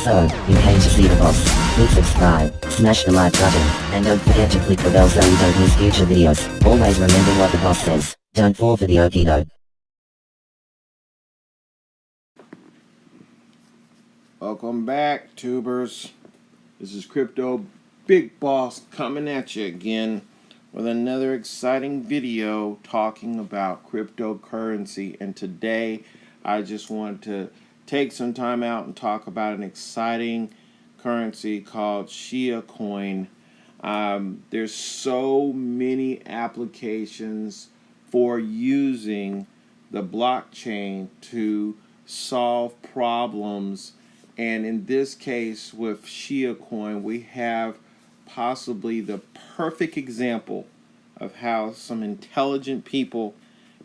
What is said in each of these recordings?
So, you came to see the boss. Click subscribe, smash the like button, and don't forget to click the bell so you don't miss future videos. Always remember what the boss says. Don't fall for the okie doke. Welcome back, tubers. This is Crypto Big Boss coming at you again with another exciting video talking about cryptocurrency. And today I just wanted to take some time out and talk about an exciting currency called Siacoin. There's so many applications for using the blockchain to solve problems. And in this case, with Siacoin, we have possibly the perfect example of how some intelligent people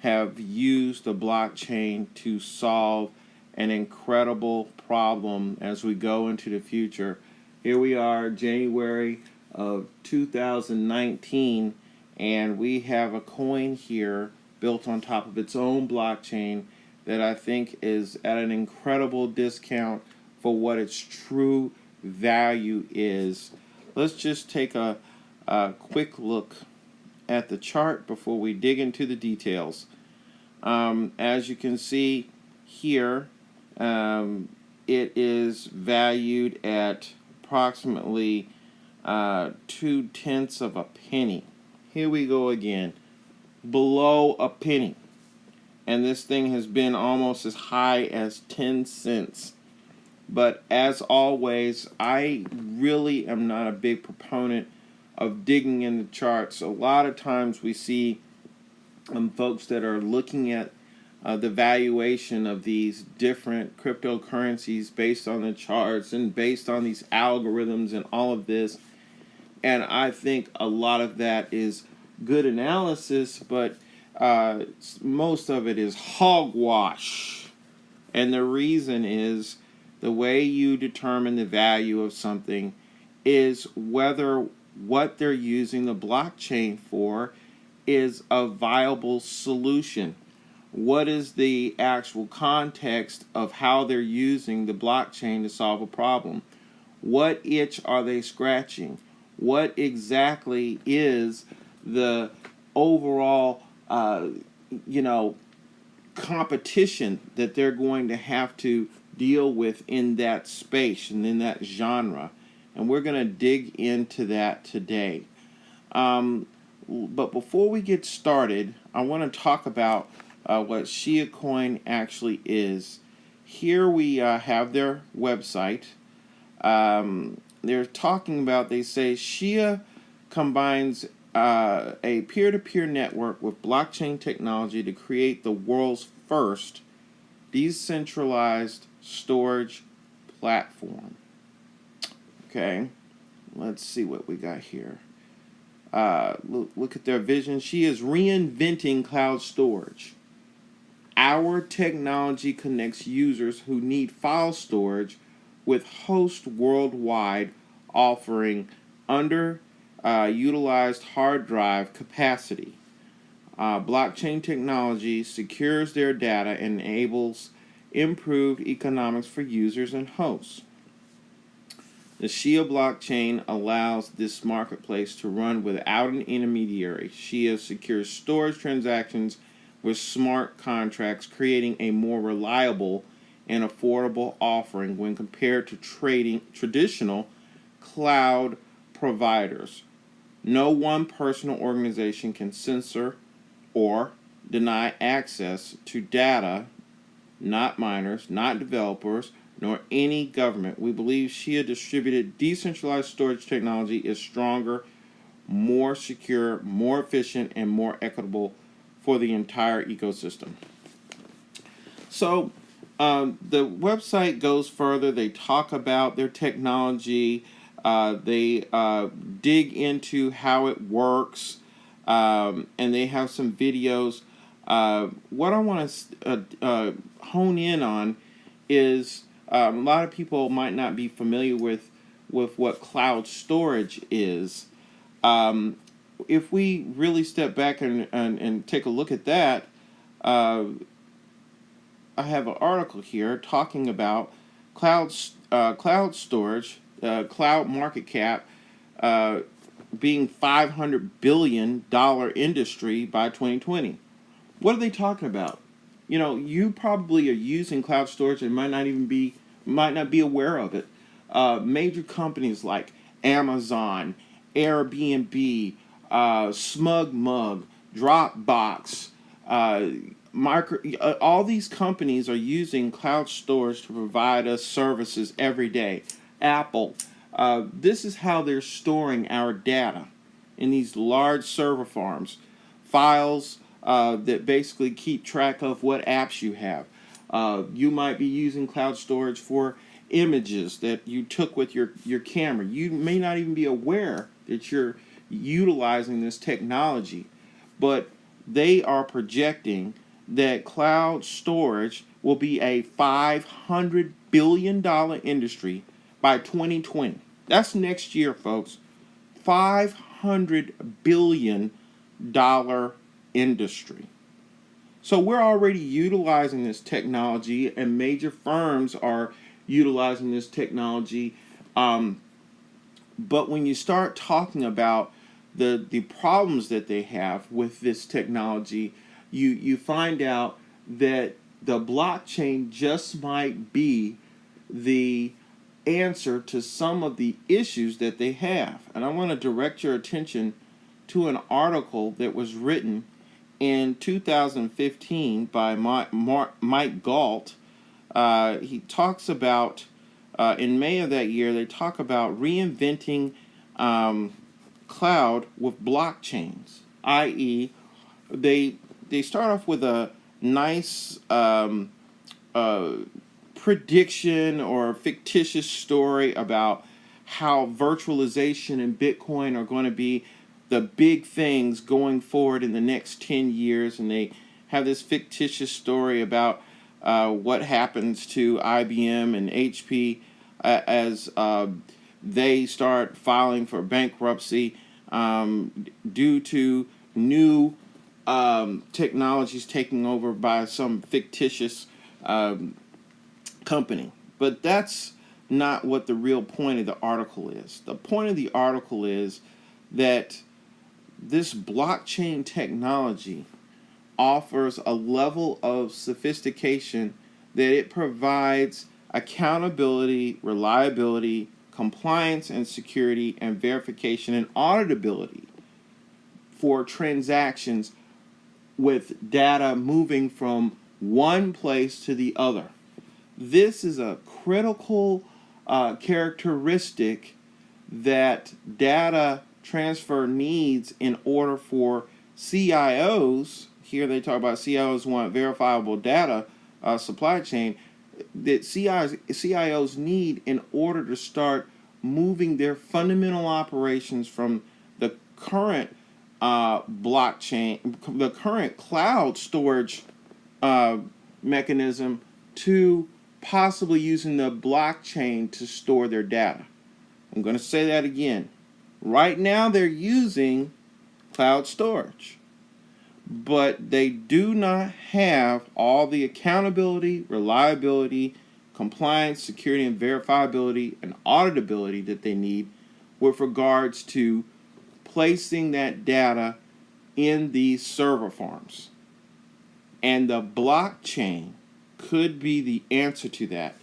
have used the blockchain to solve an incredible problem as we go into the future. Here we are, January of 2019, and we have a coin here built on top of its own blockchain that I think is at an incredible discount for what its true value is. Let's just take a quick look at the chart before we dig into the details. As you can see here, it is valued at approximately 0.2 of a penny. Here we go again, below a penny. And this thing has been almost as high as 10 cents. But as always, I really am not a big proponent of digging in the charts. A lot of times we see folks that are looking at the valuation of these different cryptocurrencies based on the charts and based on these algorithms and all of this. And I think a lot of that is good analysis, but most of it is hogwash. And the reason is the way you determine the value of something is whether what they're using the blockchain for is a viable solution. What is the actual context of how they're using the blockchain to solve a problem? What itch are they scratching? What exactly is the overall, competition that they're going to have to deal with in that space and in that genre? And we're going to dig into that today. But before we get started, I want to talk about what Siacoin actually is. Here we have their website. They're talking about, they say, Shia combines a peer-to-peer network with blockchain technology to create the world's first decentralized storage platform. Okay, let's see what we got here. Look at their vision. She is reinventing cloud storage. Our technology connects users who need file storage with hosts worldwide, offering underutilized hard drive capacity. Blockchain technology secures their data and enables improved economics for users and hosts. The Shia blockchain allows this marketplace to run without an intermediary. Shia secures storage transactions with smart contracts, creating a more reliable and affordable offering when compared to traditional cloud providers. No one person or organization can censor or deny access to data, not miners, not developers, nor any government. We believe Shia distributed decentralized storage technology is stronger, more secure, more efficient, and more equitable for the entire ecosystem. So the website goes further. They talk about their technology. They dig into how it works, and they have some videos. What I want to hone in on is a lot of people might not be familiar with what cloud storage is. If we really step back and take a look at that, I have an article here talking about cloud storage, cloud market cap, being $500 billion industry by 2020. What are they talking about? You probably are using cloud storage and might not be aware of it. Major companies like Amazon, Airbnb, SmugMug, Dropbox, all these companies are using cloud storage to provide us services every day. Apple, this is how they're storing our data in these large server farms, files that basically keep track of what apps you have. You might be using cloud storage for images that you took with your camera. You may not even be aware that you're utilizing this technology, but they are projecting that cloud storage will be a $500 billion industry by 2020. That's next year, folks. $500 billion industry. So we're already utilizing this technology, and major firms are utilizing this technology. But when you start talking about the problems that they have with this technology, you find out that the blockchain just might be the answer to some of the issues that they have. And I want to direct your attention to an article that was written in 2015 by Mike Galt. He talks about, in May of that year, they talk about reinventing cloud with blockchains, i.e., they start off with a nice prediction or fictitious story about how virtualization and Bitcoin are going to be the big things going forward in the next 10 years. And they have this fictitious story about what happens to IBM and HP as they start filing for bankruptcy due to new technologies taking over by some fictitious company. But that's not what the real point of the article is. The point of the article is that this blockchain technology offers a level of sophistication that it provides accountability, reliability, compliance and security, and verification and auditability for transactions with data moving from one place to the other. This is a critical characteristic that data transfer needs in order for CIOs, here they talk about CIOs want verifiable data supply chain, that CIOs need in order to start moving their fundamental operations from the current blockchain, the current cloud storage mechanism, to possibly using the blockchain to store their data. I'm going to say that again. Right now they're using cloud storage, but they do not have all the accountability, reliability, compliance, security, and verifiability and auditability that they need with regards to placing that data in these server farms. And the blockchain could be the answer to that.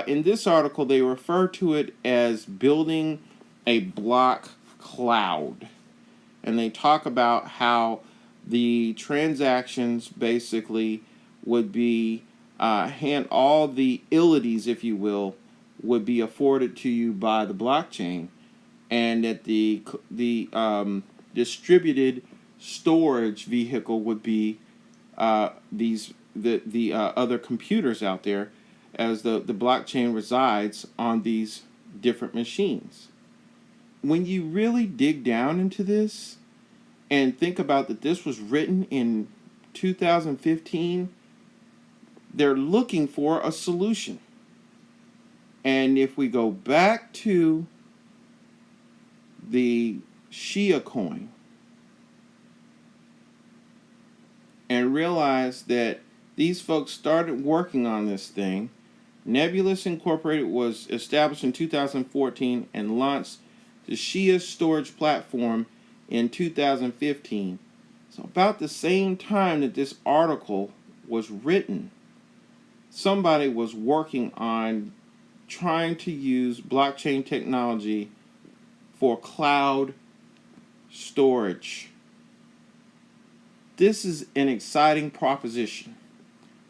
In this article, they refer to it as building a block cloud. And they talk about how the transactions basically would be, all the ilities, if you will, would be afforded to you by the blockchain, and that the distributed storage vehicle would be the other computers out there, as the blockchain resides on these different machines. When you really dig down into this and think about that this was written in 2015, they're looking for a solution. And if we go back to the Siacoin and realize that these folks started working on this thing Nebulous Incorporated was established in 2014 and launched the Shia storage platform in 2015. So about the same time that this article was written, somebody was working on trying to use blockchain technology for cloud storage. This is an exciting proposition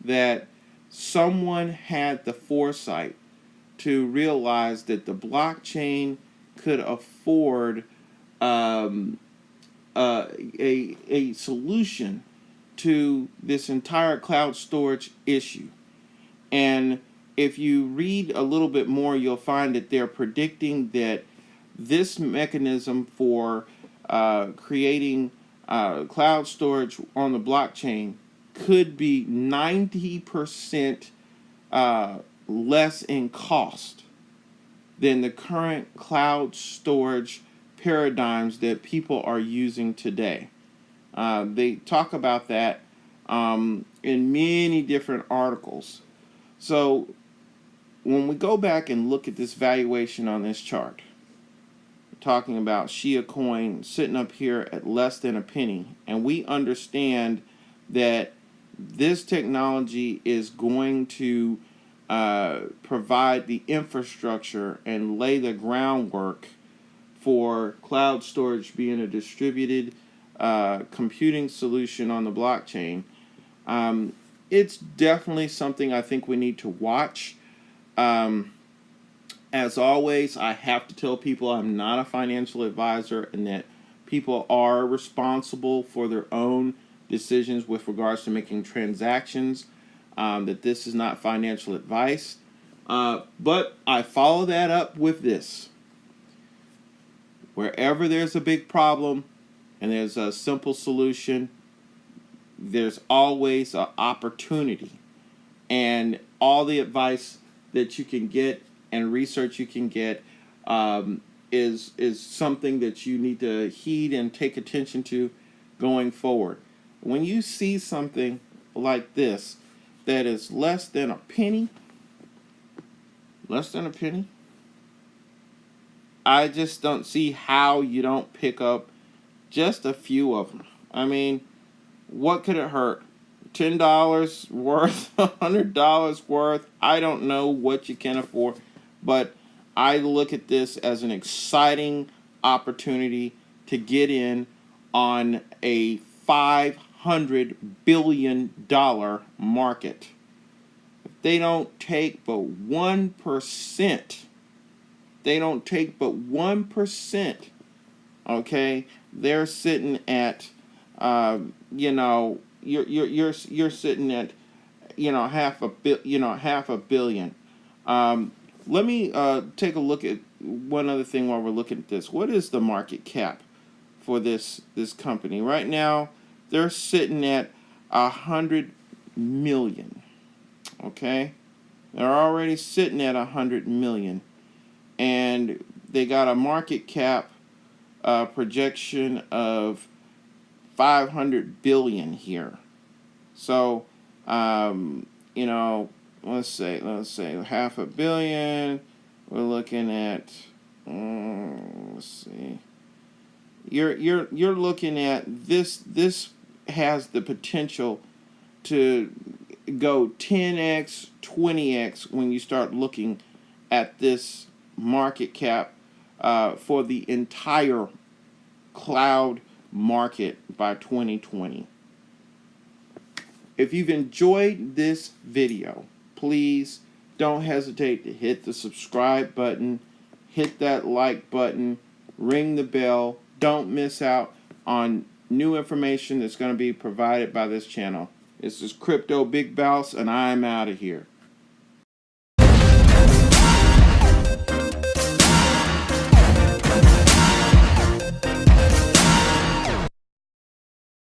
that someone had the foresight to realize that the blockchain could afford a solution to this entire cloud storage issue. And if you read a little bit more, you'll find that they're predicting that this mechanism for creating cloud storage on the blockchain could be 90% less in cost than the current cloud storage paradigms that people are using today. They talk about that in many different articles. So when we go back and look at this valuation on this chart, we're talking about Siacoin sitting up here at less than a penny, and we understand that this technology is going to provide the infrastructure and lay the groundwork for cloud storage being a distributed computing solution on the blockchain. It's definitely something I think we need to watch. As always, I have to tell people I'm not a financial advisor and that people are responsible for their own decisions with regards to making transactions, that this is not financial advice. But I follow that up with this. Wherever there's a big problem and there's a simple solution, there's always an opportunity. And all the advice that you can get and research you can get is something that you need to heed and take attention to going forward. When you see something like this that is less than a penny, I just don't see how you don't pick up just a few of them. I mean, what could it hurt? $10 worth, $100 worth? I don't know what you can afford, but I look at this as an exciting opportunity to get in on a $500 billion market. If they don't take but 1%, okay, they're sitting at, you're sitting at, half a billion. Let me take a look at one other thing while we're looking at this. What is the market cap for this company right now? They're sitting at 100 million. Okay, they're already sitting at 100 million, and they got a market cap projection of 500 billion here. So, let's say half a billion. We're looking at, let's see. You're looking at this. This has the potential to go 10x, 20x when you start looking at this market cap for the entire cloud market by 2020. If you've enjoyed this video, please don't hesitate to hit the subscribe button, hit that like button, ring the bell. Don't miss out on new information that's going to be provided by this channel. This is Crypto Big Boss, and I'm out of here.